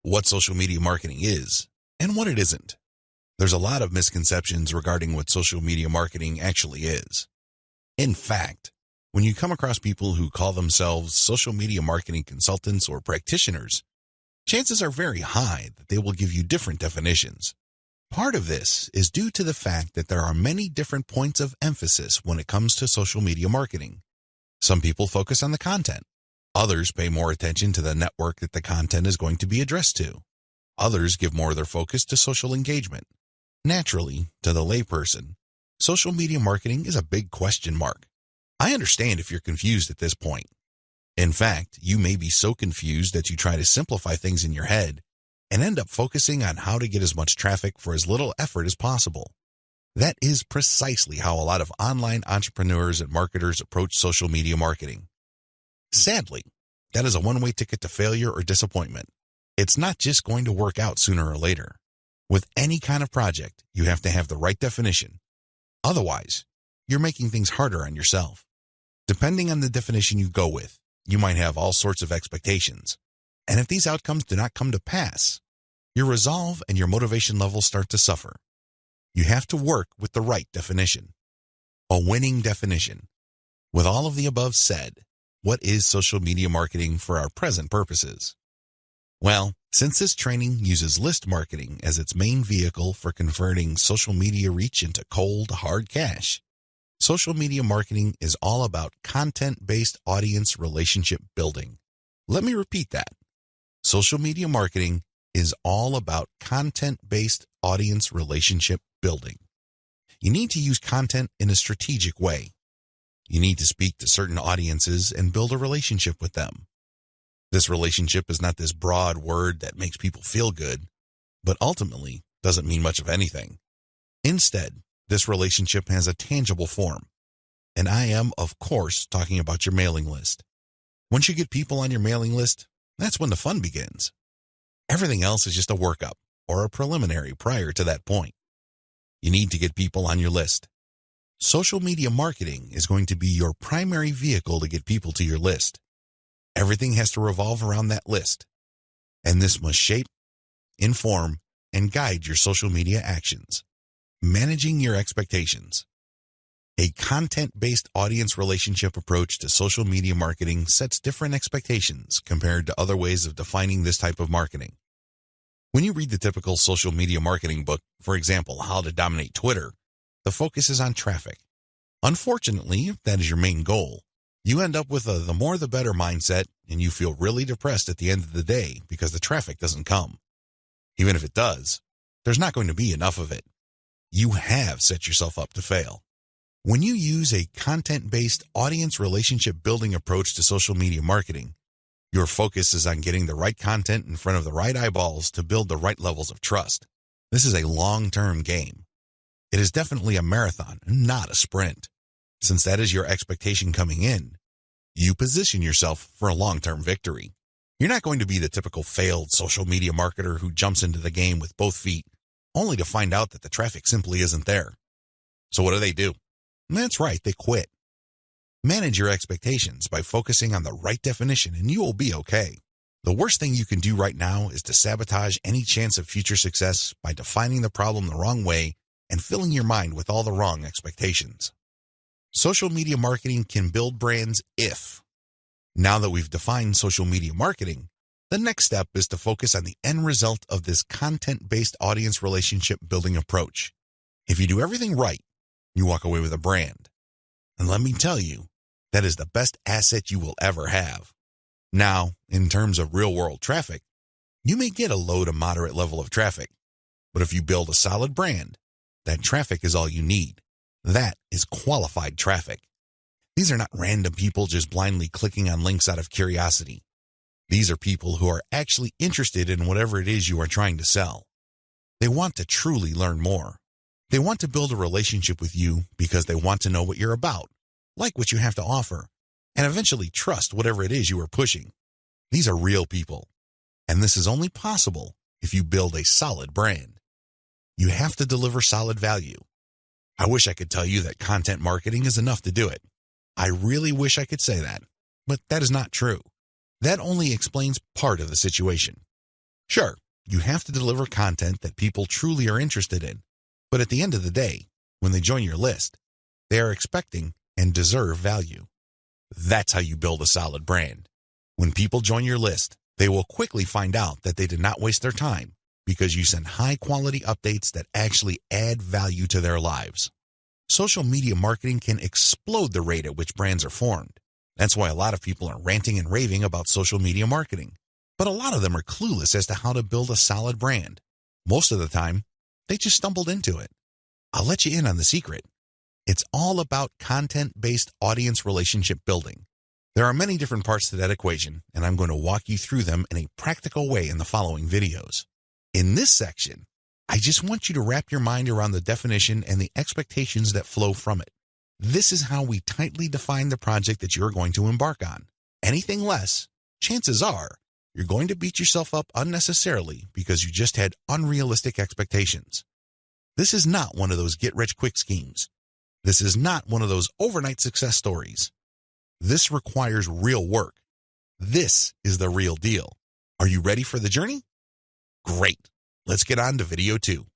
what social media marketing is and what it isn't. There's a lot of misconceptions regarding what social media marketing actually is. In fact, when you come across people who call themselves social media marketing consultants or practitioners, chances are very high that they will give you different definitions. Part of this is due to the fact that there are many different points of emphasis when it comes to social media marketing. Some people focus on the content. Others pay more attention to the network that the content is going to be addressed to. Others give more of their focus to social engagement. Naturally, to the layperson, social media marketing is a big question mark. I understand if you're confused at this point. In fact, you may be so confused that you try to simplify things in your head and end up focusing on how to get as much traffic for as little effort as possible. That is precisely how a lot of online entrepreneurs and marketers approach social media marketing. Sadly, that is a one-way ticket to failure or disappointment. It's not just going to work out sooner or later. With any kind of project, you have to have the right definition. Otherwise, you're making things harder on yourself. Depending on the definition you go with, you might have all sorts of expectations. And if these outcomes do not come to pass, your resolve and your motivation levels start to suffer. You have to work with the right definition. A winning definition. With all of the above said, what is social media marketing for our present purposes? Well, since this training uses list marketing as its main vehicle for converting social media reach into cold, hard cash, social media marketing is all about content-based audience relationship building. Let me repeat that. Social media marketing is all about content-based audience relationship building. You need to use content in a strategic way. You need to speak to certain audiences and build a relationship with them. This relationship is not this broad word that makes people feel good, but ultimately doesn't mean much of anything. Instead, this relationship has a tangible form. And I am, of course, talking about your mailing list. Once you get people on your mailing list, that's when the fun begins. Everything else is just a workup or a preliminary prior to that point. You need to get people on your list. Social media marketing is going to be your primary vehicle to get people to your list. Everything has to revolve around that list. And this must shape, inform, and guide your social media actions. Managing your expectations. A content-based audience relationship approach to social media marketing sets different expectations compared to other ways of defining this type of marketing. When you read the typical social media marketing book, for example, How to Dominate Twitter, the focus is on traffic. Unfortunately, if that is your main goal, you end up with a the more the better mindset, and you feel really depressed at the end of the day because the traffic doesn't come. Even if it does, there's not going to be enough of it. You have set yourself up to fail. When you use a content-based audience relationship building approach to social media marketing, your focus is on getting the right content in front of the right eyeballs to build the right levels of trust. This is a long-term game. It is definitely a marathon, not a sprint. Since that is your expectation coming in, you position yourself for a long-term victory. You're not going to be the typical failed social media marketer who jumps into the game with both feet, only to find out that the traffic simply isn't there. So what do? That's right, they quit. Manage your expectations by focusing on the right definition and you will be okay. The worst thing you can do right now is to sabotage any chance of future success by defining the problem the wrong way and filling your mind with all the wrong expectations. Social media marketing can build brands if. Now that we've defined social media marketing, the next step is to focus on the end result of this content-based audience relationship building approach. If you do everything right, you walk away with a brand. And let me tell you, that is the best asset you will ever have. Now, in terms of real-world traffic, you may get a low to moderate level of traffic, but if you build a solid brand, that traffic is all you need. That is qualified traffic. These are not random people just blindly clicking on links out of curiosity. These are people who are actually interested in whatever it is you are trying to sell. They want to truly learn more. They want to build a relationship with you because they want to know what you're about, like what you have to offer, and eventually trust whatever it is you are pushing. These are real people, and this is only possible if you build a solid brand. You have to deliver solid value. I wish I could tell you that content marketing is enough to do it. I really wish I could say that, but that is not true. That only explains part of the situation. Sure, you have to deliver content that people truly are interested in, but at the end of the day, when they join your list, they are expecting and deserve value. That's how you build a solid brand. When people join your list, they will quickly find out that they did not waste their time because you send high-quality updates that actually add value to their lives. Social media marketing can explode the rate at which brands are formed. That's why a lot of people are ranting and raving about social media marketing. But a lot of them are clueless as to how to build a solid brand. Most of the time, they just stumbled into it. I'll let you in on the secret. It's all about content-based audience relationship building. There are many different parts to that equation, and I'm going to walk you through them in a practical way in the following videos. In this section, I just want you to wrap your mind around the definition and the expectations that flow from it. This is how we tightly define the project that you're going to embark on. Anything less, chances are, you're going to beat yourself up unnecessarily because you just had unrealistic expectations. This is not one of those get-rich-quick schemes. This is not one of those overnight success stories. This requires real work. This is the real deal. Are you ready for the journey? Great. Let's get on to video 2.